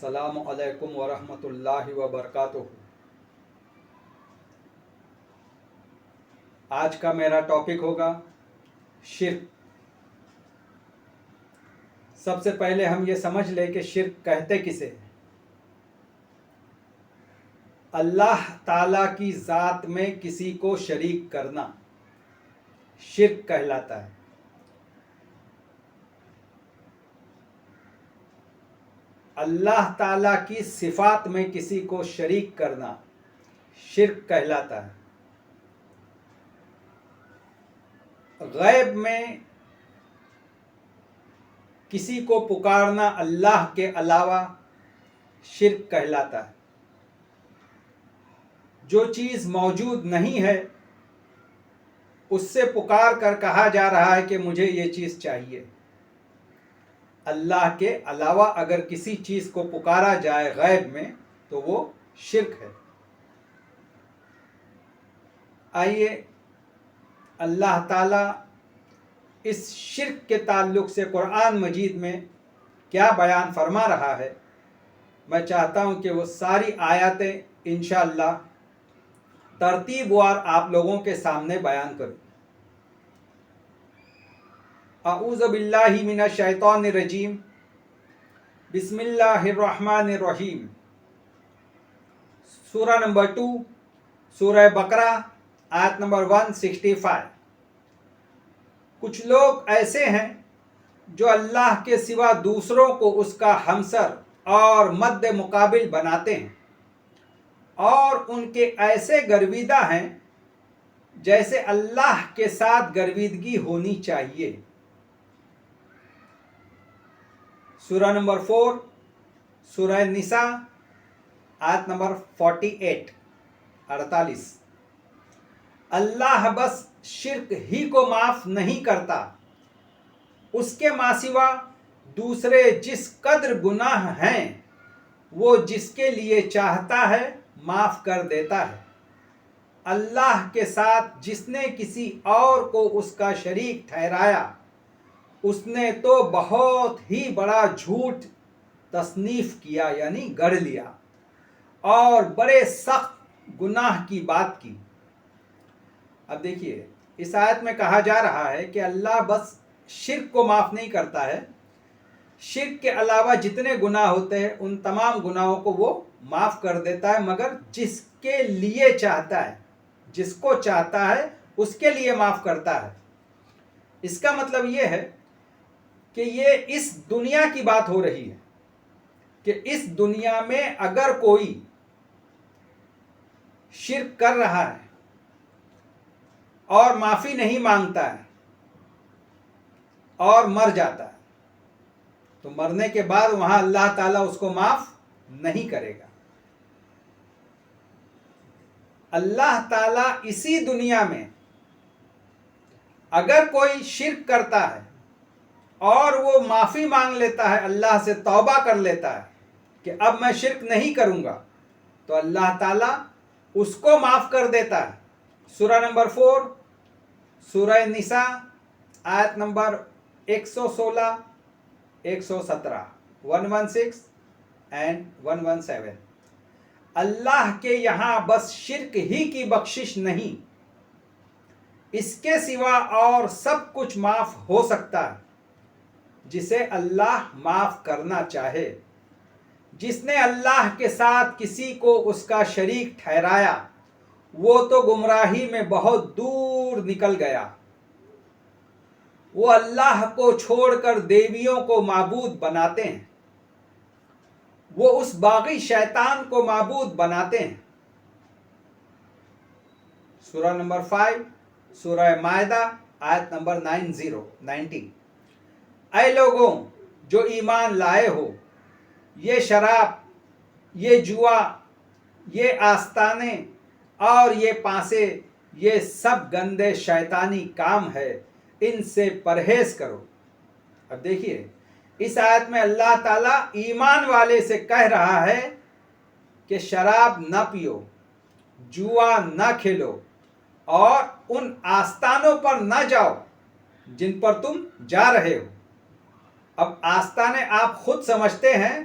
السلام علیکم ورحمۃ اللہ وبرکاتہ۔ آج کا میرا ٹاپک ہوگا شرک۔ سب سے پہلے ہم یہ سمجھ لیں کہ شرک کہتے کسے ہیں۔ اللہ تعالیٰ کی ذات میں کسی کو شریک کرنا شرک کہلاتا ہے۔ اللہ تعالیٰ کی صفات میں کسی کو شریک کرنا شرک کہلاتا ہے۔ غیب میں کسی کو پکارنا اللہ کے علاوہ شرک کہلاتا ہے۔ جو چیز موجود نہیں ہے اس سے پکار کر کہا جا رہا ہے کہ مجھے یہ چیز چاہیے۔ اللہ کے علاوہ اگر کسی چیز کو پکارا جائے غیب میں تو وہ شرک ہے۔ آئیے اللہ تعالیٰ اس شرک کے تعلق سے قرآن مجید میں کیا بیان فرما رہا ہے، میں چاہتا ہوں کہ وہ ساری آیاتیں انشاءاللہ ترتیب وار آپ لوگوں کے سامنے بیان کروں۔ اعوذ باللہ من الشیطان الرجیم، بسم اللہ الرحمن الرحیم۔ سورہ نمبر 2 سورہ بقرہ آیت نمبر 165۔ کچھ لوگ ایسے ہیں جو اللہ کے سوا دوسروں کو اس کا ہمسر اور مد مقابل بناتے ہیں، اور ان کے ایسے گرویدہ ہیں جیسے اللہ کے ساتھ گرویدگی ہونی چاہیے۔ سورہ نمبر 4 سورہ نساء آیت نمبر 48۔ اللہ بس شرک ہی کو معاف نہیں کرتا، اس کے ماں سوا دوسرے جس قدر گناہ ہیں وہ جس کے لیے چاہتا ہے معاف کر دیتا ہے۔ اللہ کے ساتھ جس نے کسی اور کو اس کا شریک ٹھہرایا اس نے تو بہت ہی بڑا جھوٹ تصنیف کیا، یعنی گڑھ لیا، اور بڑے سخت گناہ کی بات کی۔ اب دیکھیے اس آیت میں کہا جا رہا ہے کہ اللہ بس شرک کو معاف نہیں کرتا ہے، شرک کے علاوہ جتنے گناہ ہوتے ہیں ان تمام گناہوں کو وہ معاف کر دیتا ہے، مگر جس کے لیے چاہتا ہے، جس کو چاہتا ہے اس کے لیے معاف کرتا ہے۔ اس کا مطلب یہ ہے کہ یہ اس دنیا کی بات ہو رہی ہے کہ اس دنیا میں اگر کوئی شرک کر رہا ہے اور معافی نہیں مانگتا ہے اور مر جاتا ہے تو مرنے کے بعد وہاں اللہ تعالیٰ اس کو معاف نہیں کرے گا۔ اللہ تعالیٰ اسی دنیا میں اگر کوئی شرک کرتا ہے اور وہ معافی مانگ لیتا ہے، اللہ سے توبہ کر لیتا ہے کہ اب میں شرک نہیں کروں گا، تو اللہ تعالیٰ اس کو معاف کر دیتا ہے۔ سورہ نمبر 4 سورہ نساء آیت نمبر 116 117 116 اینڈ 117۔ اللہ کے یہاں بس شرک ہی کی بخشش نہیں، اس کے سوا اور سب کچھ معاف ہو سکتا ہے جسے اللہ معاف کرنا چاہے۔ جس نے اللہ کے ساتھ کسی کو اس کا شریک ٹھہرایا وہ تو گمراہی میں بہت دور نکل گیا۔ وہ اللہ کو چھوڑ کر دیویوں کو معبود بناتے ہیں، وہ اس باغی شیطان کو معبود بناتے ہیں۔ سورہ نمبر 5 سورہ مائدہ آیت نمبر 90۔ اے لوگوں جو ایمان لائے ہو، یہ شراب، یہ جوا، یہ آستانے اور یہ پانسے، یہ سب گندے شیطانی کام ہے، ان سے پرہیز کرو۔ اب دیکھیے اس آیت میں اللہ تعالیٰ ایمان والے سے کہہ رہا ہے کہ شراب نہ پیو، جوا نہ کھیلو، اور ان آستانوں پر نہ جاؤ جن پر تم جا رہے ہو۔ اب آستانے آپ خود سمجھتے ہیں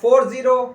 40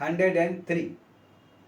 103,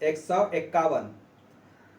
151।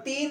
3,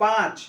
5,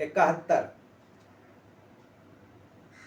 71।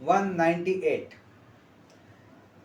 198।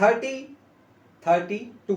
30-32।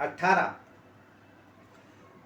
18।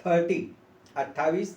30, 28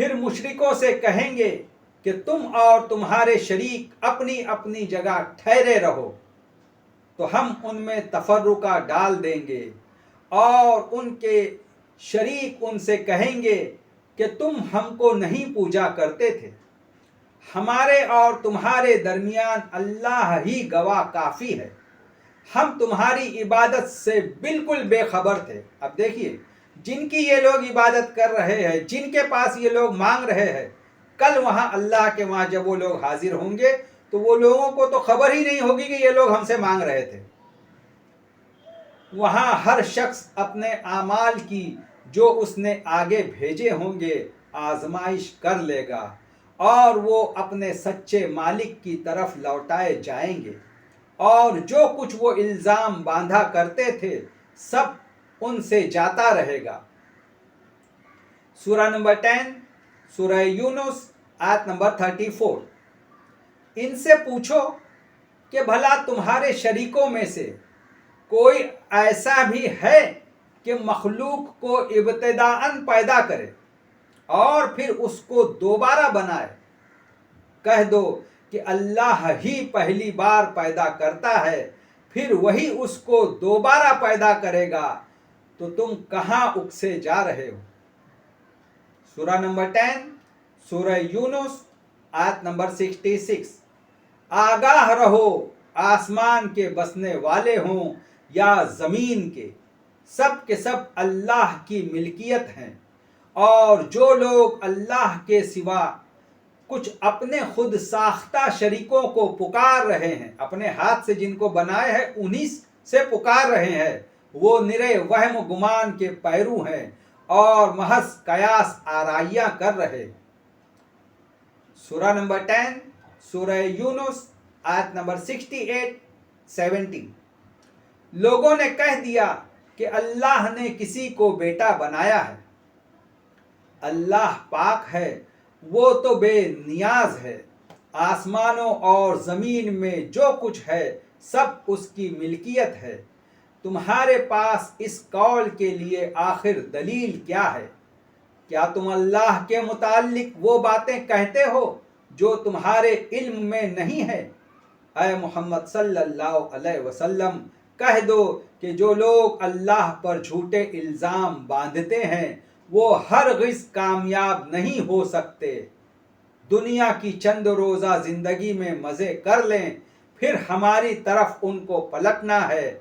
پھر مشرکوں سے کہیں گے کہ تم اور تمہارے شریک اپنی اپنی جگہ ٹھہرے رہو، تو ہم ان میں تفرقہ ڈال دیں گے، اور ان کے شریک ان سے کہیں گے کہ تم ہم کو نہیں پوجا کرتے تھے، ہمارے اور تمہارے درمیان اللہ ہی گواہ کافی ہے، ہم تمہاری عبادت سے بالکل بے خبر تھے۔ اب دیکھیے، جن کی یہ لوگ عبادت کر رہے ہیں، جن کے پاس یہ لوگ مانگ رہے ہیں، کل وہاں اللہ کے وہاں جب وہ لوگ حاضر ہوں گے تو وہ لوگوں کو تو خبر ہی نہیں ہوگی کہ یہ لوگ ہم سے مانگ رہے تھے۔ وہاں ہر شخص اپنے اعمال کی جو اس نے آگے بھیجے ہوں گے آزمائش کر لے گا، اور وہ اپنے سچے مالک کی طرف لوٹائے جائیں گے، اور جو کچھ وہ الزام باندھا کرتے تھے سب ان سے جاتا رہے گا۔ سورہ نمبر 10، سورہ یونس، آیت نمبر 34۔ ان سے پوچھو کہ بھلا تمہارے شریکوں میں سے کوئی ایسا بھی ہے کہ مخلوق کو ابتداءً پیدا کرے اور پھر اس کو دوبارہ بنائے؟ کہہ دو کہ اللہ ہی پہلی بار پیدا کرتا ہے، پھر وہی اس کو دوبارہ پیدا کرے گا، تو تم کہاں اکسے جا رہے ہو؟ سورہ نمبر 10، سورہ یونس، آیت نمبر 66۔ آگاہ رہو، آسمان کے بسنے والے ہوں یا زمین کے سب اللہ کی ملکیت ہیں، اور جو لوگ اللہ کے سوا کچھ اپنے خود ساختہ شریکوں کو پکار رہے ہیں، اپنے ہاتھ سے جن کو بنائے ہیں انہی سے پکار رہے ہیں، وہ نرے وہم و گمان کے پیرو ہیں اور محض قیاس آرائیاں کر رہے ہیں۔ سورہ نمبر 10، سورہ یونس، آیت نمبر 68، 70۔ لوگوں نے کہہ دیا کہ اللہ نے کسی کو بیٹا بنایا ہے۔ اللہ پاک ہے، وہ تو بے نیاز ہے، آسمانوں اور زمین میں جو کچھ ہے سب اس کی ملکیت ہے۔ تمہارے پاس اس قول کے لیے آخر دلیل کیا ہے؟ کیا تم اللہ کے متعلق وہ باتیں کہتے ہو جو تمہارے علم میں نہیں ہے؟ اے محمد صلی اللہ علیہ وسلم، کہہ دو کہ جو لوگ اللہ پر جھوٹے الزام باندھتے ہیں وہ ہرگز کامیاب نہیں ہو سکتے۔ دنیا کی چند روزہ زندگی میں مزے کر لیں، پھر ہماری طرف ان کو پلٹنا ہے،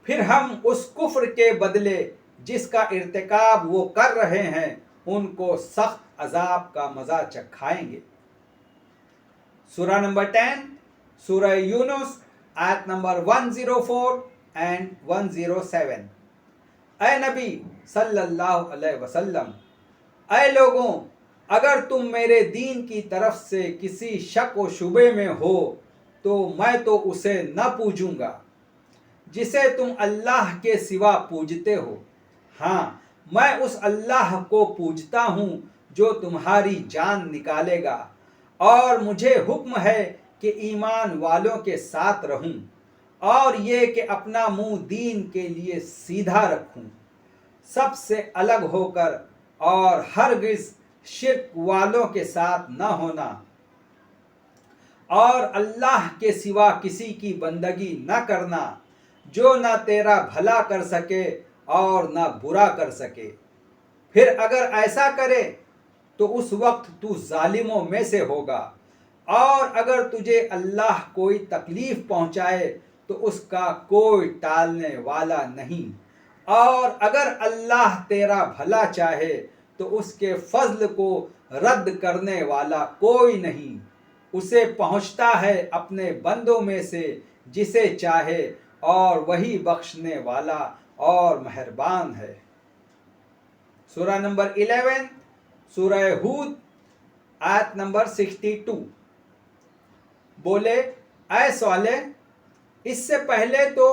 پھر ہم اس کفر کے بدلے جس کا ارتکاب وہ کر رہے ہیں ان کو سخت عذاب کا مزہ چکھائیں گے۔ سورہ نمبر 10، سورہ یونس، آیت نمبر 104 and 107۔ اے نبی صلی اللہ علیہ وسلم، اے لوگوں، اگر تم میرے دین کی طرف سے کسی شک و شبے میں ہو تو میں تو اسے نہ پوجوں گا جسے تم اللہ کے سوا پوجتے ہو، ہاں میں اس اللہ کو پوجتا ہوں جو تمہاری جان نکالے گا، اور مجھے حکم ہے کہ ایمان والوں کے ساتھ رہوں، اور یہ کہ اپنا منہ دین کے لیے سیدھا رکھوں، سب سے الگ ہو کر، اور ہرگز شرک والوں کے ساتھ نہ ہونا، اور اللہ کے سوا کسی کی بندگی نہ کرنا جو نہ تیرا بھلا کر سکے اور نہ برا کر سکے۔ پھر اگر ایسا کرے تو اس وقت تو ظالموں میں سے ہوگا، اور اگر تجھے اللہ کوئی تکلیف پہنچائے تو اس کا کوئی ٹالنے والا نہیں، اور اگر اللہ تیرا بھلا چاہے تو اس کے فضل کو رد کرنے والا کوئی نہیں، اسے پہنچتا ہے اپنے بندوں میں سے جسے چاہے، اور وہی بخشنے والا اور مہربان ہے۔ سورہ نمبر 11، سورہ ہود، آیت نمبر 62۔ بولے، اے صالح، اس سے پہلے تو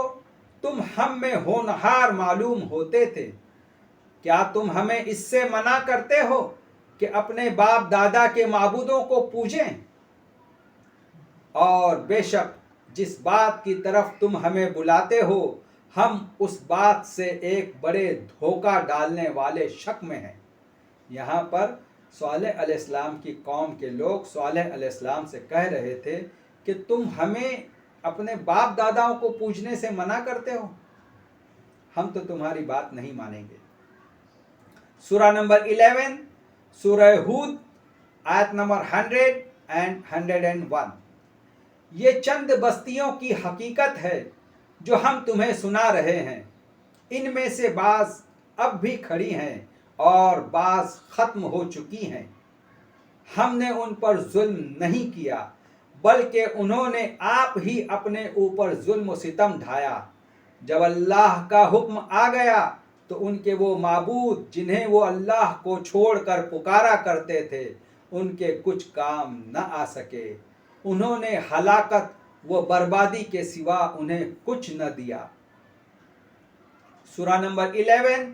تم ہم میں ہونہار معلوم ہوتے تھے، کیا تم ہمیں اس سے منع کرتے ہو کہ اپنے باپ دادا کے معبودوں کو پوجیں؟ اور بے شک جس بات کی طرف تم ہمیں بلاتے ہو ہم اس بات سے ایک بڑے دھوکہ ڈالنے والے شک میں ہیں۔ یہاں پر صالح علیہ السلام کی قوم کے لوگ صالح علیہ السلام سے کہہ رہے تھے کہ تم ہمیں اپنے باپ داداؤں کو پوجنے سے منع کرتے ہو، ہم تو تمہاری بات نہیں مانیں گے۔ سورہ نمبر 11 سورہ ہود آیت نمبر 100 and 101۔ یہ چند بستیوں کی حقیقت ہے جو ہم تمہیں سنا رہے ہیں، ان میں سے بعض اب بھی کھڑی ہیں اور بعض ختم ہو چکی ہیں۔ ہم نے ان پر ظلم نہیں کیا بلکہ انہوں نے آپ ہی اپنے اوپر ظلم و ستم ڈھایا۔ جب اللہ کا حکم آ گیا تو ان کے وہ معبود جنہیں وہ اللہ کو چھوڑ کر پکارا کرتے تھے ان کے کچھ کام نہ آ سکے، انہوں نے ہلاکت و بربادی کے سوا انہیں کچھ نہ دیا۔ سورہ نمبر 11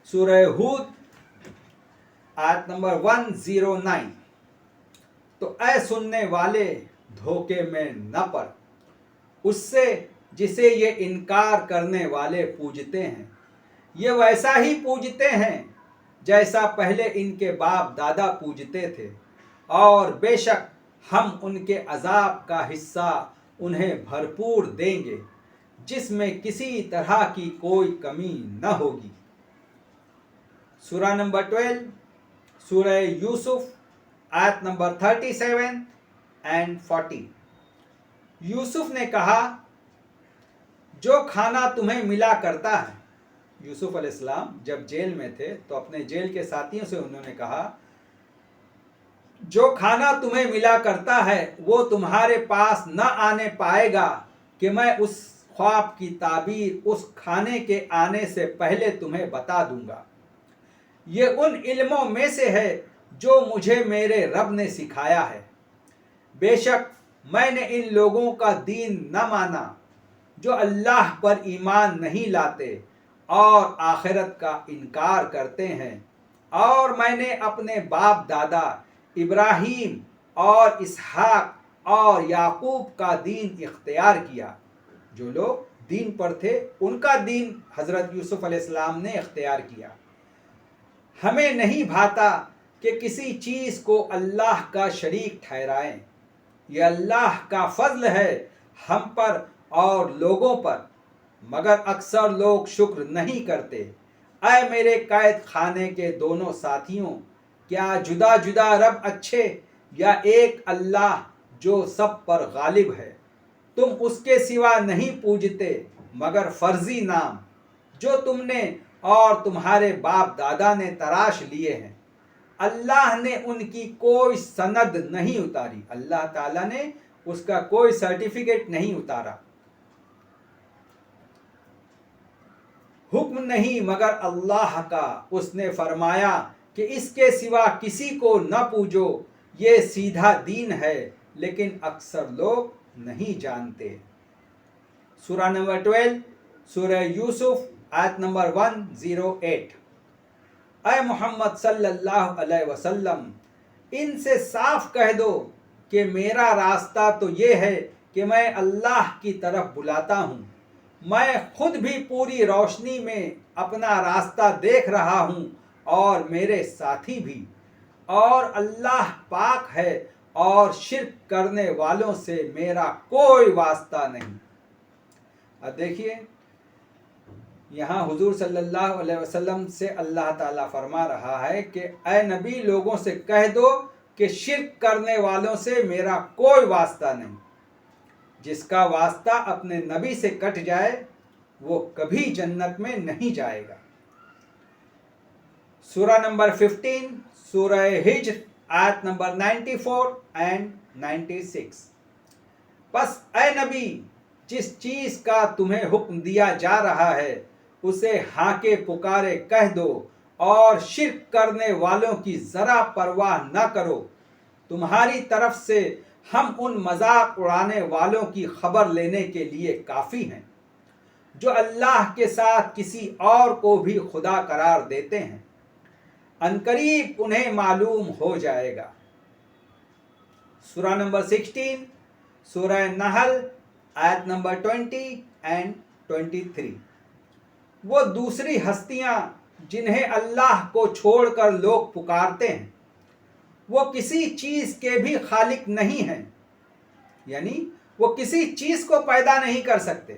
سورہ ہود آیت نمبر 109۔ تو اے سننے والے دھوکے میں نہ پڑ اس سے جسے یہ انکار کرنے والے پوجتے ہیں، یہ ویسا ہی پوجتے ہیں جیسا پہلے ان کے باپ دادا پوجتے تھے، اور بے شک ہم ان کے عذاب کا حصہ انہیں بھرپور دیں گے جس میں کسی طرح کی کوئی کمی نہ ہوگی۔ سورہ نمبر 12 سورہ یوسف آیت نمبر 37 and 40۔ یوسف نے کہا جو کھانا تمہیں ملا کرتا ہے، یوسف علیہ السلام جب جیل میں تھے تو اپنے جیل کے ساتھیوں سے انہوں نے کہا جو کھانا تمہیں ملا کرتا ہے وہ تمہارے پاس نہ آنے پائے گا کہ میں اس خواب کی تعبیر اس کھانے کے آنے سے پہلے تمہیں بتا دوں گا۔ یہ ان علموں میں سے ہے جو مجھے میرے رب نے سکھایا ہے۔ بے شک میں نے ان لوگوں کا دین نہ مانا جو اللہ پر ایمان نہیں لاتے اور آخرت کا انکار کرتے ہیں، اور میں نے اپنے باپ دادا ابراہیم اور اسحاق اور یعقوب کا دین اختیار کیا۔ جو لوگ دین پر تھے ان کا دین حضرت یوسف علیہ السلام نے اختیار کیا۔ ہمیں نہیں بھاتا کہ کسی چیز کو اللہ کا شریک ٹھہرائیں، یہ اللہ کا فضل ہے ہم پر اور لوگوں پر، مگر اکثر لوگ شکر نہیں کرتے۔ اے میرے قید خانے کے دونوں ساتھیوں، کیا جدا جدا رب اچھے یا ایک اللہ جو سب پر غالب ہے؟ تم اس کے سوا نہیں پوجتے مگر فرضی نام جو تم نے اور تمہارے باپ دادا نے تراش لیے ہیں۔ اللہ نے ان کی کوئی سند نہیں اتاری، اللہ تعالیٰ نے اس کا کوئی سرٹیفکیٹ نہیں اتارا۔ حکم نہیں مگر اللہ کا، اس نے فرمایا کہ اس کے سوا کسی کو نہ پوجو، یہ سیدھا دین ہے لیکن اکثر لوگ نہیں جانتے۔ سورہ نمبر 12 سورہ یوسف آیت نمبر 108۔ اے محمد صلی اللہ علیہ وسلم ان سے صاف کہہ دو کہ میرا راستہ تو یہ ہے کہ میں اللہ کی طرف بلاتا ہوں، میں خود بھی پوری روشنی میں اپنا راستہ دیکھ رہا ہوں اور میرے ساتھی بھی، اور اللہ پاک ہے اور شرک کرنے والوں سے میرا کوئی واسطہ نہیں۔ اب دیکھیے یہاں حضور صلی اللہ علیہ وسلم سے اللہ تعالیٰ فرما رہا ہے کہ اے نبی لوگوں سے کہہ دو کہ شرک کرنے والوں سے میرا کوئی واسطہ نہیں۔ جس کا واسطہ اپنے نبی سے کٹ جائے وہ کبھی جنت میں نہیں جائے گا۔ سورہ نمبر 15 سورہ ہجر آیت نمبر 94 and 96۔ پس اے نبی جس چیز کا تمہیں حکم دیا جا رہا ہے اسے ہاں کے پکارے کہہ دو اور شرک کرنے والوں کی ذرا پرواہ نہ کرو۔ تمہاری طرف سے ہم ان مذاق اڑانے والوں کی خبر لینے کے لیے کافی ہیں جو اللہ کے ساتھ کسی اور کو بھی خدا قرار دیتے ہیں، عنقریب انہیں معلوم ہو جائے گا۔ سورہ نمبر 16 سورہ نحل آیت نمبر 20 and 23۔ وہ دوسری ہستیاں جنہیں اللہ کو چھوڑ کر لوگ پکارتے ہیں وہ کسی چیز کے بھی خالق نہیں ہیں، یعنی وہ کسی چیز کو پیدا نہیں کر سکتے،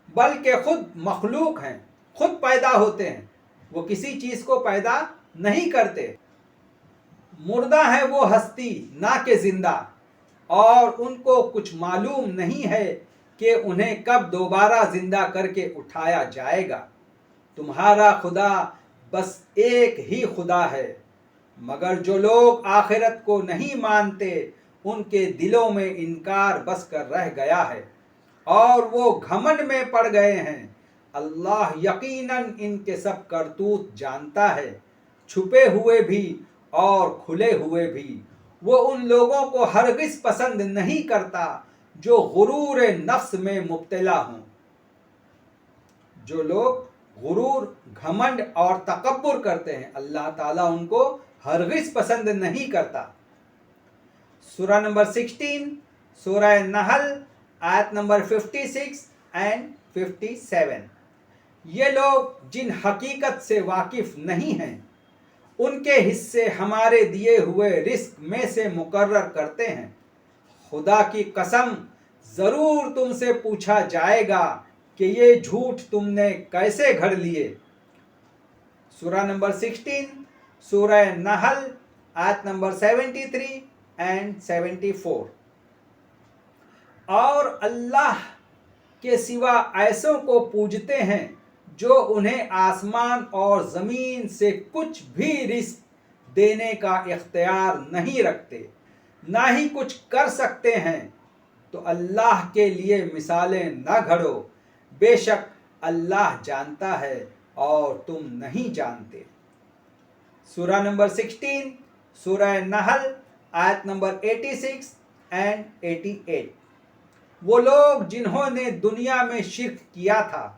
بلکہ خود مخلوق ہیں، خود پیدا ہوتے ہیں، وہ کسی چیز کو پیدا نہیں کرتے۔ مردہ ہے وہ ہستی نہ کہ زندہ، اور ان کو کچھ معلوم نہیں ہے کہ انہیں کب دوبارہ زندہ کر کے اٹھایا جائے گا۔ تمہارا خدا بس ایک ہی خدا ہے، مگر جو لوگ آخرت کو نہیں مانتے ان کے دلوں میں انکار بس کر رہ گیا ہے اور وہ گھمنڈ میں پڑ گئے ہیں۔ اللہ یقیناً ان کے سب کرتوت جانتا ہے، چھپے ہوئے بھی اور کھلے ہوئے بھی۔ وہ ان لوگوں کو ہرگز پسند نہیں کرتا جو غرور نفس میں مبتلا ہوں۔ جو لوگ غرور، گھمنڈ اور تکبر کرتے ہیں، اللہ تعالیٰ ان کو ہرگز پسند نہیں کرتا۔ سورہ نمبر 16، سورہ نحل، آیت نمبر 56 اینڈ 57۔ یہ لوگ جن حقیقت سے واقف نہیں ہیں، ان کے حصے ہمارے دیے ہوئے رزق میں سے مقرر کرتے ہیں۔ خدا کی قسم، ضرور تم سے پوچھا جائے گا کہ یہ جھوٹ تم نے کیسے گھڑ لیے۔ سورہ نمبر 16، سورہ نحل، آیت نمبر 73 اینڈ 74۔ اور اللہ کے سوا ایسوں کو پوجتے ہیں جو انہیں آسمان اور زمین سے کچھ بھی رزق دینے کا اختیار نہیں رکھتے، نہ ہی کچھ کر سکتے ہیں۔ تو اللہ کے لیے مثالیں نہ گھڑو، بے شک اللہ جانتا ہے اور تم نہیں جانتے۔ سورہ نمبر 16، سورہ نحل، آیت نمبر 86 اینڈ 88۔ وہ لوگ جنہوں نے دنیا میں شرک کیا تھا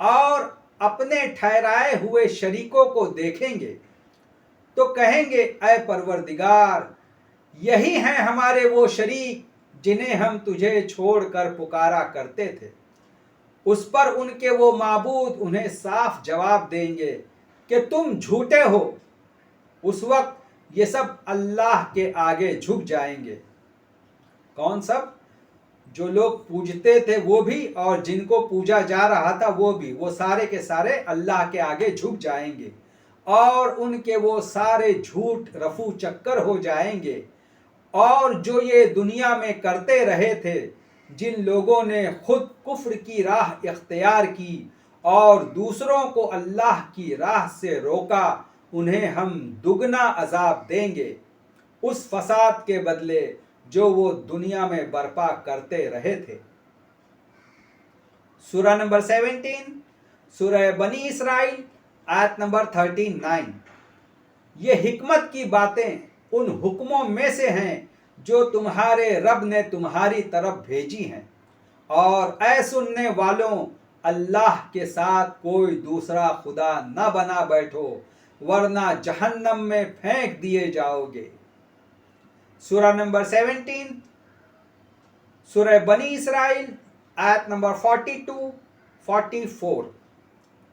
اور اپنے ٹھہرائے ہوئے شریکوں کو دیکھیں گے تو کہیں گے، اے پروردگار، یہی ہیں ہمارے وہ شریک جنہیں ہم تجھے چھوڑ کر پکارا کرتے تھے۔ اس پر ان کے وہ معبود انہیں صاف جواب دیں گے کہ تم جھوٹے ہو۔ اس وقت یہ سب اللہ کے آگے جھک جائیں گے۔ کون سب؟ جو لوگ پوجتے تھے وہ بھی، اور جن کو پوجا جا رہا تھا وہ بھی، وہ سارے کے سارے اللہ کے آگے جھک جائیں گے، اور ان کے وہ سارے جھوٹ رفو چکر ہو جائیں گے۔ اور جو یہ دنیا میں کرتے رہے تھے، جن لوگوں نے خود کفر کی راہ اختیار کی اور دوسروں کو اللہ کی راہ سے روکا، انہیں ہم دگنا عذاب دیں گے اس فساد کے بدلے جو وہ دنیا میں برپا کرتے رہے تھے۔ سورہ نمبر 17، سورہ بنی اسرائیل، آیت نمبر 39۔ یہ حکمت کی باتیں ان حکموں میں سے ہیں جو تمہارے رب نے تمہاری طرف بھیجی ہیں، اور اے سننے والوں، اللہ کے ساتھ کوئی دوسرا خدا نہ بنا بیٹھو، ورنہ جہنم میں پھینک دیے جاؤ گے۔ سورہ نمبر 17، سورہ بنی اسرائیل، آیت نمبر 42، 44۔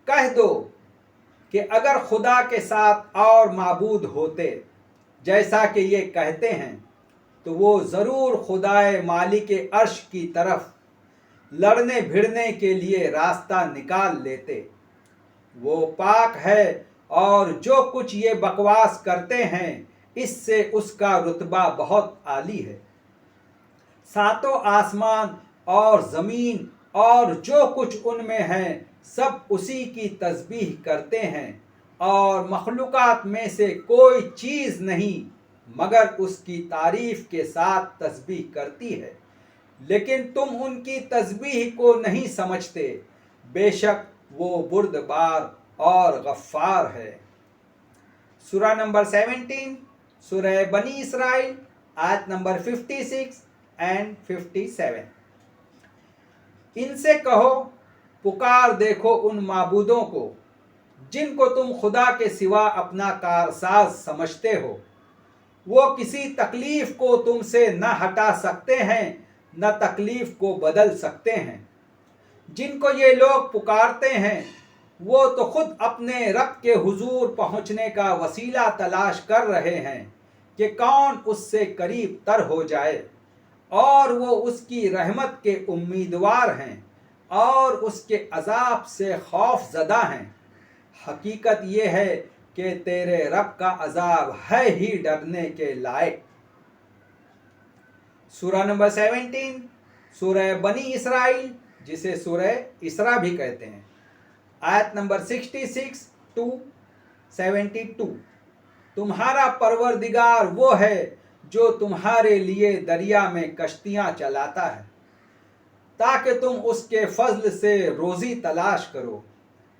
کہہ دو کہ اگر خدا کے ساتھ اور معبود ہوتے جیسا کہ یہ کہتے ہیں، تو وہ ضرور خدائے مالک عرش کی طرف لڑنے بھڑنے کے لیے راستہ نکال لیتے۔ وہ پاک ہے، اور جو کچھ یہ بکواس کرتے ہیں اس سے اس کا رتبہ بہت عالی ہے۔ ساتوں آسمان اور زمین اور جو کچھ ان میں ہے سب اسی کی تسبیح کرتے ہیں، اور مخلوقات میں سے کوئی چیز نہیں مگر اس کی تعریف کے ساتھ تسبیح کرتی ہے، لیکن تم ان کی تسبیح کو نہیں سمجھتے۔ بے شک وہ بردبار اور غفار ہے۔ سورہ نمبر 17، سورہ بنی اسرائیل، آیت نمبر 56 اینڈ 57۔ ان سے کہو، پکار دیکھو ان معبودوں کو جن کو تم خدا کے سوا اپنا کارساز سمجھتے ہو۔ وہ کسی تکلیف کو تم سے نہ ہٹا سکتے ہیں، نہ تکلیف کو بدل سکتے ہیں۔ جن کو یہ لوگ پکارتے ہیں وہ تو خود اپنے رب کے حضور پہنچنے کا وسیلہ تلاش کر رہے ہیں، کہ کون اس سے قریب تر ہو جائے، اور وہ اس کی رحمت کے امیدوار ہیں اور اس کے عذاب سے خوف زدہ ہیں۔ حقیقت یہ ہے کہ تیرے رب کا عذاب ہے ہی ڈرنے کے لائق۔ سورہ نمبر 17، سورہ بنی اسرائیل، جسے سورہ اسراء بھی کہتے ہیں، آیت نمبر 66 to 72۔ تمہارا پروردگار وہ ہے جو تمہارے لیے دریا میں کشتیاں چلاتا ہے تاکہ تم اس کے فضل سے روزی تلاش کرو،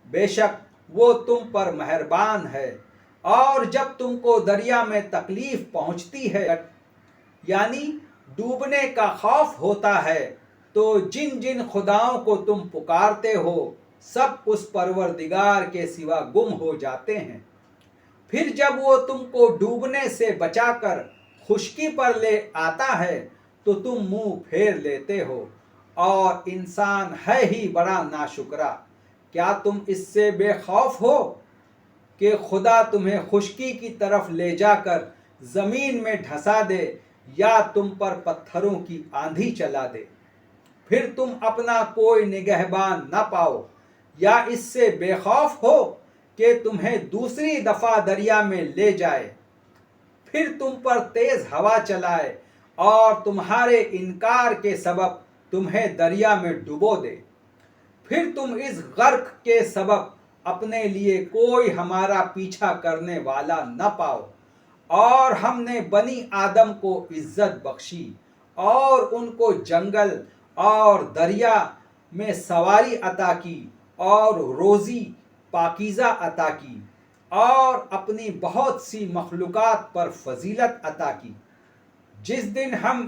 بے شک وہ تم پر مہربان ہے۔ اور جب تم کو دریا میں تکلیف پہنچتی ہے، یعنی ڈوبنے کا خوف ہوتا ہے، تو جن جن خداؤں کو تم پکارتے ہو سب اس پروردگار کے سوا گم ہو جاتے ہیں۔ پھر جب وہ تم کو ڈوبنے سے بچا کر خشکی پر لے آتا ہے تو تم منہ پھیر لیتے ہو، اور انسان ہے ہی بڑا ناشکرا۔ کیا تم اس سے بے خوف ہو کہ خدا تمہیں خشکی کی طرف لے جا کر زمین میں ڈھسا دے یا تم پر پتھروں کی آندھی چلا دے، پھر تم اپنا کوئی نگہبان نہ پاؤ؟ یا اس سے بے خوف ہو کہ تمہیں دوسری دفعہ دریا میں لے جائے، پھر تم پر تیز ہوا چلائے اور تمہارے انکار کے سبب تمہیں دریا میں ڈبو دے، پھر تم اس غرق کے سبب اپنے لیے کوئی ہمارا پیچھا کرنے والا نہ پاؤ۔ اور ہم نے بنی آدم کو عزت بخشی اور ان کو جنگل اور دریا میں سواری عطا کی اور روزی پاکیزہ عطا کی اور اپنی بہت سی مخلوقات پر فضیلت عطا کی۔ جس دن ہم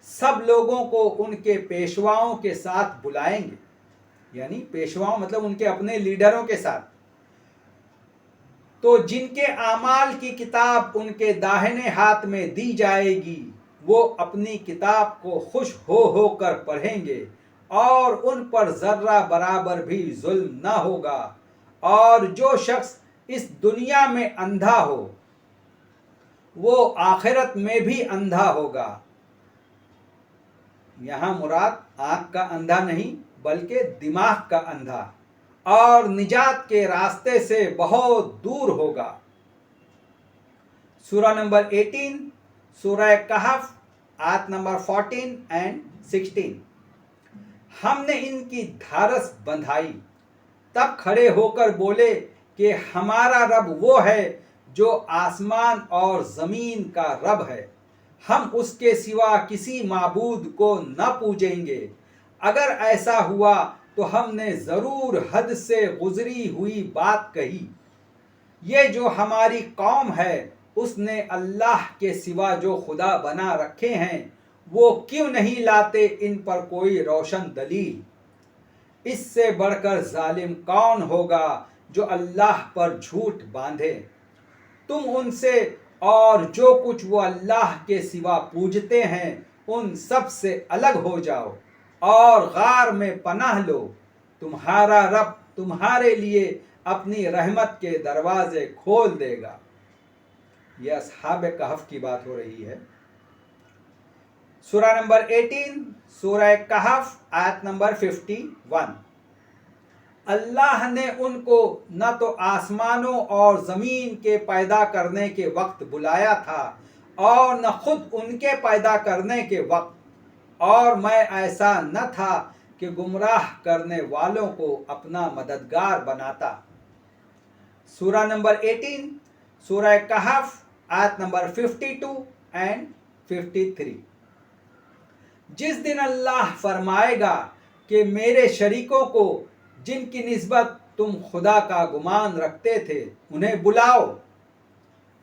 سب لوگوں کو ان کے پیشواؤں کے ساتھ بلائیں گے، یعنی پیشواؤں مطلب ان کے اپنے لیڈروں کے ساتھ، تو جن کے اعمال کی کتاب ان کے داہنے ہاتھ میں دی جائے گی، وہ اپنی کتاب کو خوش ہو کر پڑھیں گے اور ان پر ذرہ برابر بھی ظلم نہ ہوگا۔ اور جو شخص اس دنیا میں اندھا ہو وہ آخرت میں بھی اندھا ہوگا۔ یہاں مراد آنکھ کا اندھا نہیں بلکہ دماغ کا اندھا، اور نجات کے راستے سے بہت دور ہوگا۔ سورہ نمبر 18، سورہ کہف، آیت نمبر 14 and 16۔ ہم نے ان کی دھارس بندھائی، تب کھڑے ہو کر بولے کہ ہمارا رب وہ ہے جو آسمان اور زمین کا رب ہے، ہم اس کے سوا کسی معبود کو نہ پوجیں گے۔ اگر ایسا ہوا تو ہم نے ضرور حد سے گزری ہوئی بات کہی۔ یہ جو ہماری قوم ہے اس نے اللہ کے سوا جو خدا بنا رکھے ہیں وہ کیوں نہیں لاتے ان پر کوئی روشن دلیل؟ اس سے بڑھ کر ظالم کون ہوگا جو اللہ پر جھوٹ باندھے؟ تم ان سے اور جو کچھ وہ اللہ کے سوا پوجتے ہیں ان سب سے الگ ہو جاؤ اور غار میں پناہ لو، تمہارا رب تمہارے لیے اپنی رحمت کے دروازے کھول دے گا۔ یہ اصحاب کہف کی بات ہو رہی ہے۔ سورہ نمبر 18، سورہ کہف، آیت نمبر 51۔ اللہ نے ان کو نہ تو آسمانوں اور زمین کے پیدا کرنے کے وقت بلایا تھا اور نہ خود ان کے پیدا کرنے کے وقت، اور میں ایسا نہ تھا کہ گمراہ کرنے والوں کو اپنا مددگار بناتا۔ سورہ نمبر 18، سورہ کہف، آیت نمبر 52 and 53۔ جس دن اللہ فرمائے گا کہ میرے شریکوں کو جن کی نسبت تم خدا کا گمان رکھتے تھے انہیں بلاؤ،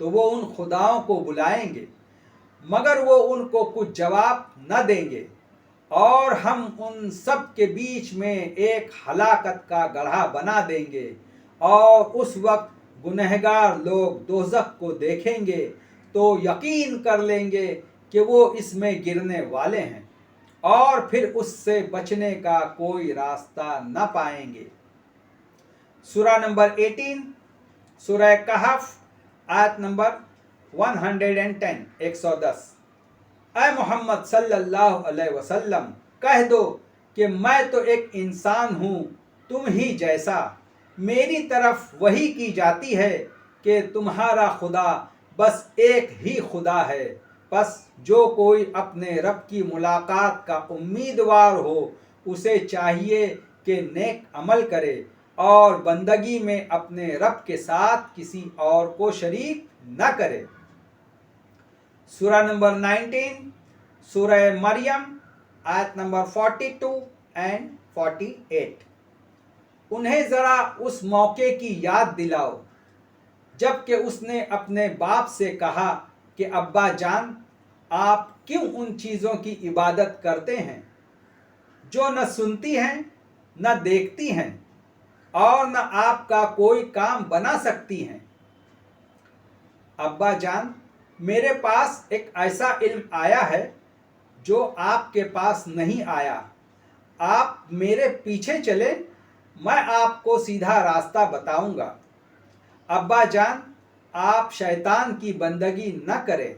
تو وہ ان خداؤں کو بلائیں گے مگر وہ ان کو کچھ جواب نہ دیں گے، اور ہم ان سب کے بیچ میں ایک ہلاکت کا گڑھا بنا دیں گے، اور اس وقت گنہگار لوگ دوزخ کو دیکھیں گے تو یقین کر لیں گے کہ وہ اس میں گرنے والے ہیں، اور پھر اس سے بچنے کا کوئی راستہ نہ پائیں گے۔ سورہ نمبر 18، سورہ کہف، آیت نمبر 110 110। اے محمد صلی اللہ علیہ وسلم کہہ دو کہ میں تو ایک انسان ہوں تم ہی جیسا، میری طرف وحی کی جاتی ہے کہ تمہارا خدا بس ایک ہی خدا ہے، بس جو کوئی اپنے رب کی ملاقات کا امیدوار ہو اسے چاہیے کہ نیک عمل کرے اور بندگی میں اپنے رب کے ساتھ کسی اور کو شریک نہ کرے۔ سورہ نمبر 19 سورہ مریم آیت نمبر 42 اینڈ 48۔ انہیں ذرا اس موقع کی یاد دلاؤ جب کہ اس نے اپنے باپ سے کہا کہ ابا جان آپ کیوں ان چیزوں کی عبادت کرتے ہیں جو نہ سنتی ہیں نہ دیکھتی ہیں اور نہ آپ کا کوئی کام بنا سکتی ہیں۔ ابا جان میرے پاس ایک ایسا علم آیا ہے جو آپ کے پاس نہیں آیا، آپ میرے پیچھے چلے میں آپ کو سیدھا راستہ بتاؤں گا۔ ابا جان آپ شیطان کی بندگی نہ کریں،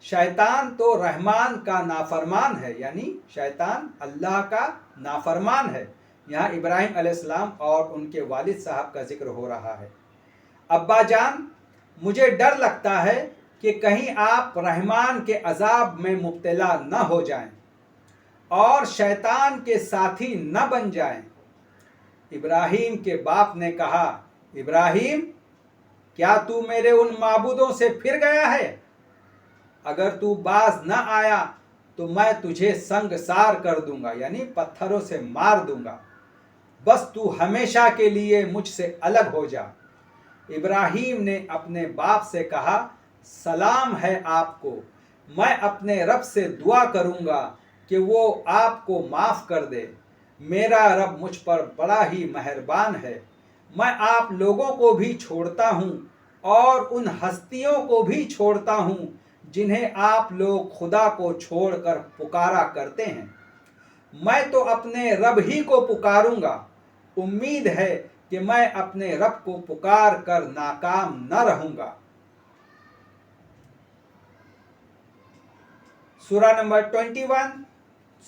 شیطان تو رحمان کا نافرمان ہے، یعنی شیطان اللہ کا نافرمان ہے۔ یہاں ابراہیم علیہ السلام اور ان کے والد صاحب کا ذکر ہو رہا ہے۔ ابا جان مجھے ڈر لگتا ہے کہ کہیں آپ رحمان کے عذاب میں مبتلا نہ ہو جائیں اور شیطان کے ساتھی نہ بن جائیں۔ ابراہیم کے باپ نے کہا ابراہیم کیا تو میرے ان معبودوں سے پھر گیا ہے؟ اگر تو باز نہ آیا تو میں تجھے سنگسار کر دوں گا، یعنی پتھروں سے مار دوں گا، بس تو ہمیشہ کے لیے مجھ سے الگ ہو جا۔ ابراہیم نے اپنے باپ سے کہا سلام ہے آپ کو، میں اپنے رب سے دعا کروں گا کہ وہ آپ کو معاف کر دے، میرا رب مجھ پر بڑا ہی مہربان ہے۔ میں آپ لوگوں کو بھی چھوڑتا ہوں اور ان ہستیوں کو بھی چھوڑتا ہوں جنہیں آپ لوگ خدا کو چھوڑ کر پکارا کرتے ہیں، میں تو اپنے رب ہی کو پکاروں گا، امید ہے کہ میں اپنے رب کو پکار کر ناکام نہ رہوں گا۔ سورہ نمبر 21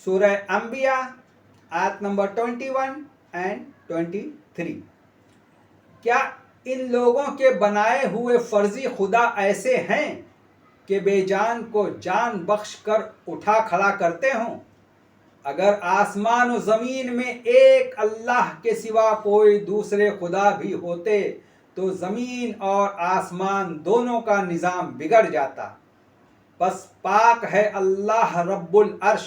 سورہ انبیاء آیت نمبر 21 اینڈ 23۔ کیا ان لوگوں کے بنائے ہوئے فرضی خدا ایسے ہیں کہ بے جان کو جان بخش کر اٹھا کھڑا کرتے ہوں؟ اگر آسمان و زمین میں ایک اللہ کے سوا کوئی دوسرے خدا بھی ہوتے تو زمین اور آسمان دونوں کا نظام بگڑ جاتا۔ بس پاک ہے اللہ رب العرش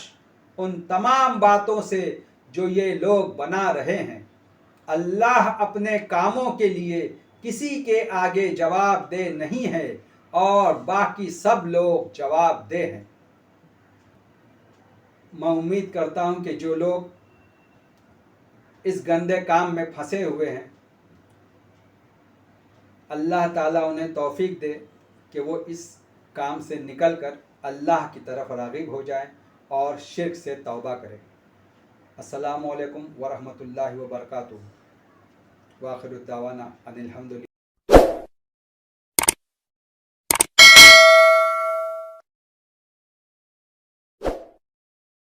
ان تمام باتوں سے جو یہ لوگ بنا رہے ہیں۔ اللہ اپنے کاموں کے لیے کسی کے آگے جواب دہ نہیں ہے اور باقی سب لوگ جواب دہ ہیں۔ میں امید کرتا ہوں کہ جو لوگ اس گندے کام میں پھنسے ہوئے ہیں اللہ تعالیٰ انہیں توفیق دے کہ وہ اس کام سے نکل کر اللہ کی طرف راغب ہو جائیں اور شرک سے توبہ کریں۔ السلام علیکم ورحمۃ اللہ وبرکاتہ۔ وآخر الدعوانا ان الحمد للہ۔